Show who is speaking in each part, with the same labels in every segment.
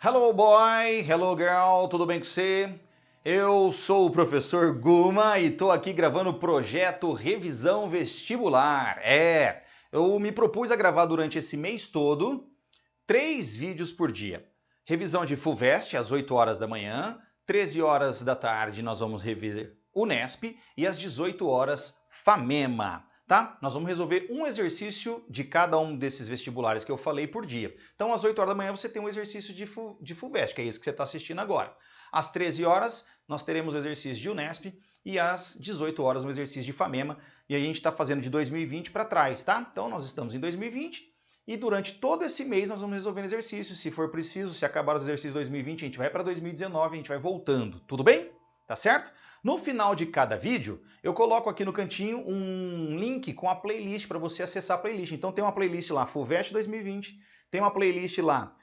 Speaker 1: Hello boy, hello girl, tudo bem com você? Eu sou o professor Guma e estou aqui gravando o projeto Revisão Vestibular. Eu me propus a gravar durante esse mês todo 3 vídeos por dia. Revisão de FUVEST às 8 horas da manhã, 13 horas da tarde nós vamos rever UNESP e às 18 horas FAMEMA. Tá? Nós vamos resolver um exercício de cada um desses vestibulares que eu falei por dia. Então, às 8 horas da manhã você tem um exercício de FUVEST, que é esse que você está assistindo agora. Às 13 horas nós teremos o exercício de UNESP e às 18 horas um exercício de FAMEMA. E a gente está fazendo de 2020 para trás, tá? Então, nós estamos em 2020 e durante todo esse mês nós vamos resolvendo exercícios. Se for preciso, se acabar os exercícios de 2020, a gente vai para 2019, a gente vai voltando. Tudo bem? Tá certo? No final de cada vídeo, eu coloco aqui no cantinho um link com a playlist para você acessar a playlist. Então tem uma playlist lá, FUVEST 2020, tem uma playlist lá,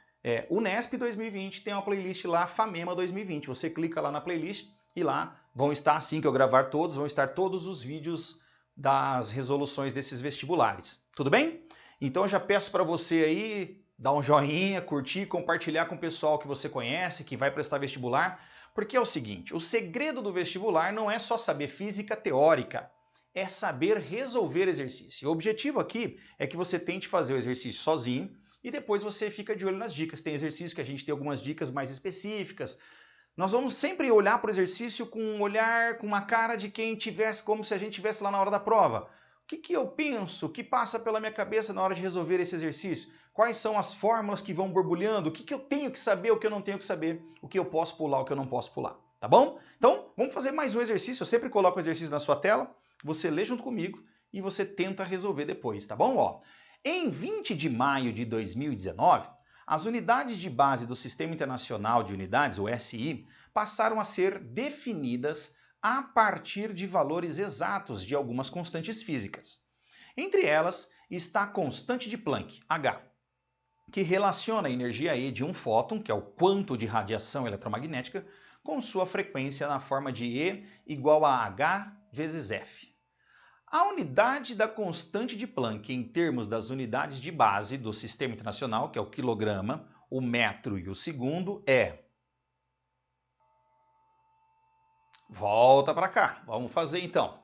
Speaker 1: UNESP 2020, tem uma playlist lá, FAMEMA 2020. Você clica lá na playlist e lá vão estar, assim que eu gravar todos, vão estar todos os vídeos das resoluções desses vestibulares. Tudo bem? Então eu já peço para você aí dar um joinha, curtir, compartilhar com o pessoal que você conhece, que vai prestar vestibular. Porque é o seguinte, o segredo do vestibular não é só saber física teórica, é saber resolver exercício. O objetivo aqui é que você tente fazer o exercício sozinho e depois você fica de olho nas dicas. Tem exercício que a gente tem algumas dicas mais específicas. Nós vamos sempre olhar para o exercício com um olhar, com uma cara de quem tivesse, como se a gente estivesse lá na hora da prova. O que eu penso? O que passa pela minha cabeça na hora de resolver esse exercício? Quais são as fórmulas que vão borbulhando? O que eu tenho que saber, o que eu não tenho que saber? O que eu posso pular, o que eu não posso pular? Tá bom? Então, vamos fazer mais um exercício. Eu sempre coloco o exercício na sua tela, você lê junto comigo e você tenta resolver depois, tá bom? Ó, em 20 de maio de 2019, as unidades de base do Sistema Internacional de Unidades, o SI, passaram a ser definidas a partir de valores exatos de algumas constantes físicas. Entre elas está a constante de Planck, H, que relaciona a energia E de um fóton, que é o quanto de radiação eletromagnética, com sua frequência na forma de E igual a H vezes F. A unidade da constante de Planck em termos das unidades de base do Sistema Internacional, que é o quilograma, o metro e o segundo, é... Volta para cá, vamos fazer então.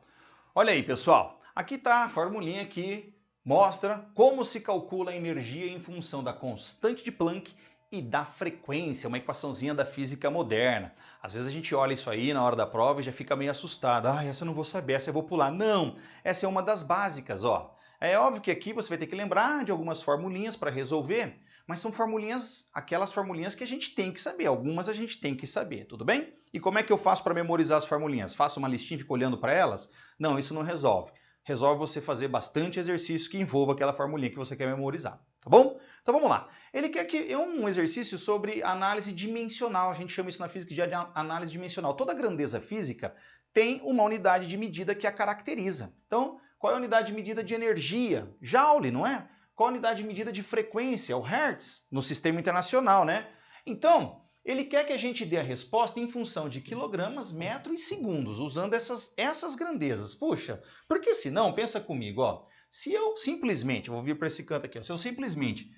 Speaker 1: Olha aí, pessoal, aqui está a formulinha que mostra como se calcula a energia em função da constante de Planck e da frequência, uma equaçãozinha da física moderna. Às vezes a gente olha isso aí na hora da prova e já fica meio assustado. Ah, essa eu não vou saber, essa eu vou pular. Não, essa é uma das básicas, ó. É óbvio que aqui você vai ter que lembrar de algumas formulinhas para resolver, mas são formulinhas, aquelas formulinhas que a gente tem que saber. Algumas a gente tem que saber, tudo bem? E como é que eu faço para memorizar as formulinhas? Faço uma listinha e fico olhando para elas? Não, isso não resolve. Resolve você fazer bastante exercício que envolva aquela formulinha que você quer memorizar, tá bom? Então vamos lá. Ele quer que é um exercício sobre análise dimensional, a gente chama isso na física de análise dimensional. Toda grandeza física tem uma unidade de medida que a caracteriza. Então, qual é a unidade de medida de energia? Joule, não é? Qual a unidade de medida de frequência? O Hertz, no sistema internacional, né? Então, ele quer que a gente dê a resposta em função de quilogramas, metro e segundos, usando essas grandezas. Puxa, porque senão, pensa comigo, ó, se eu simplesmente, vou vir para esse canto aqui, ó, se eu simplesmente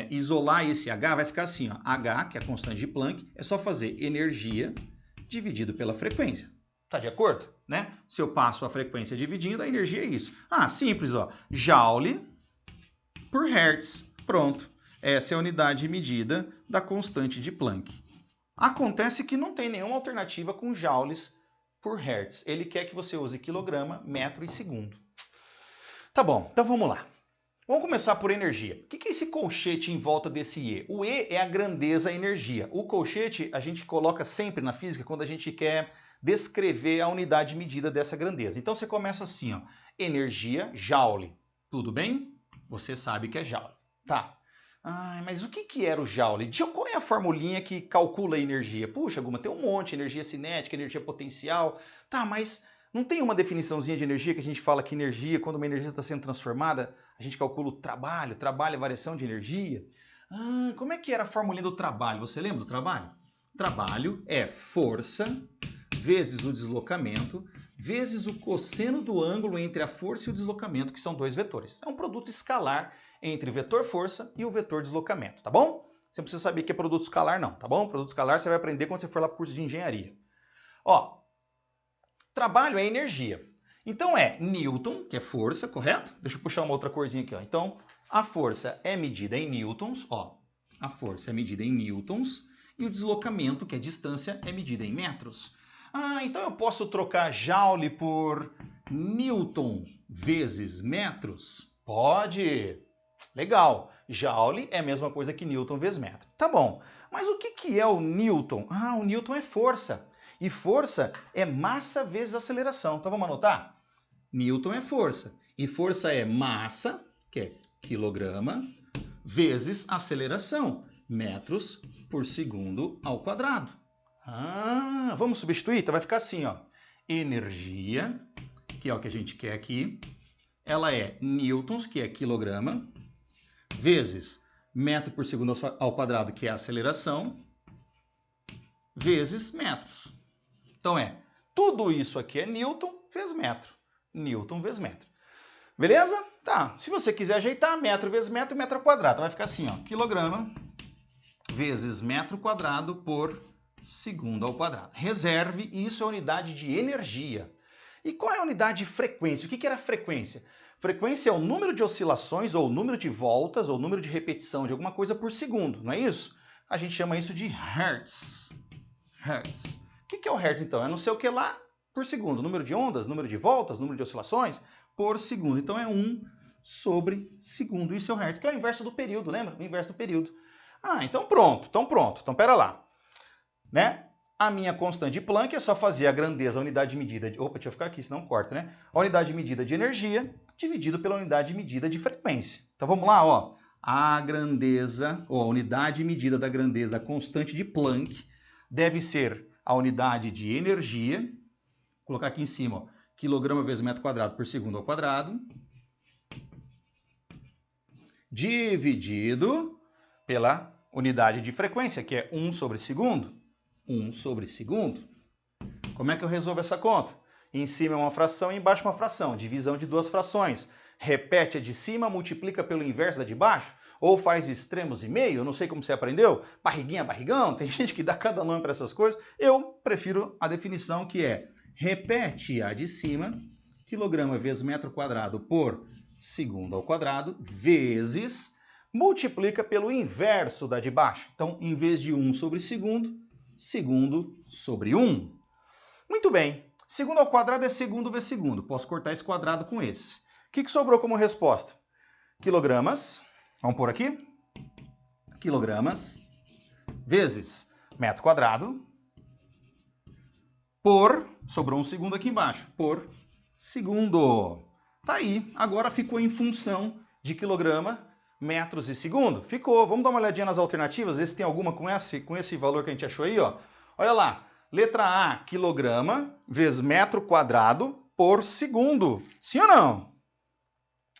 Speaker 1: isolar esse H, vai ficar assim, ó, H, que é a constante de Planck, é só fazer energia dividido pela frequência. Tá de acordo? Né? Se eu passo a frequência dividindo, a energia é isso. Ah, simples, ó, Joule por Hertz. Pronto. Essa é a unidade de medida da constante de Planck. Acontece que não tem nenhuma alternativa com joules por Hertz. Ele quer que você use quilograma, metro e segundo. Tá bom, então vamos lá. Vamos começar por energia. O que é esse colchete em volta desse E? O E é a grandeza, a energia. O colchete a gente coloca sempre na física quando a gente quer descrever a unidade de medida dessa grandeza. Então você começa assim, ó, energia, joule. Tudo bem? Você sabe que é joule. Tá. Ah, mas o que era o joule? Qual é a formulinha que calcula a energia? Puxa, Guma, tem um monte, energia cinética, energia potencial. Tá, mas não tem uma definiçãozinha de energia que a gente fala que energia, quando uma energia está sendo transformada, a gente calcula o trabalho é variação de energia? Ah, como é que era a formulinha do trabalho? Você lembra do trabalho? Trabalho é força vezes o deslocamento vezes o cosseno do ângulo entre a força e o deslocamento, que são dois vetores. É um produto escalar entre o vetor força e o vetor deslocamento, tá bom? Você não precisa saber que é produto escalar não, tá bom? Produto escalar você vai aprender quando você for lá pro curso de engenharia. Ó, trabalho é energia. Então é Newton, que é força, correto? Deixa eu puxar uma outra corzinha aqui, ó. Então, a força é medida em newtons, ó. A força é medida em newtons e o deslocamento, que é distância, é medida em metros. Ah, então eu posso trocar joule por newton vezes metros? Pode! Legal! Joule é a mesma coisa que newton vezes metro. Tá bom, mas o que é o newton? Ah, o newton é força. E força é massa vezes aceleração. Então vamos anotar? Newton é força. E força é massa, que é quilograma, vezes aceleração, metros por segundo ao quadrado. Ah, vamos substituir? Então vai ficar assim, ó. Energia, que é o que a gente quer aqui, ela é newtons, que é quilograma, vezes metro por segundo ao quadrado, que é a aceleração, vezes metros. Então tudo isso aqui é newton vezes metro. Newton vezes metro. Beleza? Tá. Se você quiser ajeitar, metro vezes metro, metro ao quadrado. Vai ficar assim, ó. Quilograma vezes metro quadrado por segundo ao quadrado. Reserve, isso é unidade de energia. E qual é a unidade de frequência? O que era frequência? Frequência é o número de oscilações, ou o número de voltas, ou o número de repetição de alguma coisa por segundo, não é isso? A gente chama isso de hertz. Hertz. O que é o hertz, então? É não sei o que lá por segundo. Número de ondas, número de voltas, número de oscilações por segundo. Então é 1 sobre segundo. Isso é o hertz, que é o inverso do período, lembra? O inverso do período. Ah, então pronto. Então pera lá. Né? A minha constante de Planck é só fazer a grandeza, a unidade de medida... Opa, deixa eu ficar aqui, senão corta, né? A unidade de medida de energia dividido pela unidade de medida de frequência. Então vamos lá, ó. A grandeza, ou a unidade de medida da grandeza da constante de Planck deve ser a unidade de energia, vou colocar aqui em cima, ó, quilograma vezes metro quadrado por segundo ao quadrado, dividido pela unidade de frequência, que é 1 sobre segundo. 1 sobre segundo. Como é que eu resolvo essa conta? Em cima é uma fração e embaixo uma fração. Divisão de duas frações. Repete a de cima, multiplica pelo inverso da de baixo. Ou faz extremos e meio, eu não sei como você aprendeu. Barriguinha, barrigão, tem gente que dá cada nome para essas coisas. Eu prefiro a definição que é repete a de cima, quilograma vezes metro quadrado por segundo ao quadrado, vezes, multiplica pelo inverso da de baixo. Então, em vez de 1 sobre segundo, segundo sobre 1. Muito bem. Segundo ao quadrado é segundo vezes segundo. Posso cortar esse quadrado com esse. O que sobrou como resposta? Quilogramas. Vamos pôr aqui? Quilogramas vezes metro quadrado por... Sobrou um segundo aqui embaixo. Por segundo. Tá aí. Agora ficou em função de quilograma, metros e segundo. Ficou. Vamos dar uma olhadinha nas alternativas, ver se tem alguma com esse valor que a gente achou aí, ó. Olha lá. Letra A, quilograma vezes metro quadrado por segundo. Sim ou não?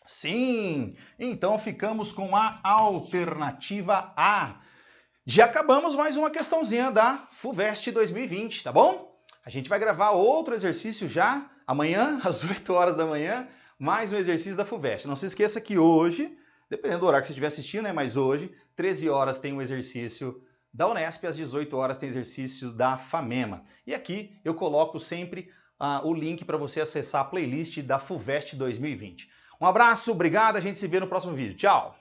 Speaker 1: Sim! Então ficamos com a alternativa A. Já acabamos mais uma questãozinha da FUVEST 2020, tá bom? A gente vai gravar outro exercício já amanhã, às 8 horas da manhã, mais um exercício da FUVEST. Não se esqueça que hoje, dependendo do horário que você estiver assistindo, né? Mas hoje, 13 horas tem um exercício da Unesp, às 18 horas tem exercícios da FAMEMA. E aqui eu coloco sempre o link para você acessar a playlist da FUVEST 2020. Um abraço, obrigado, a gente se vê no próximo vídeo. Tchau!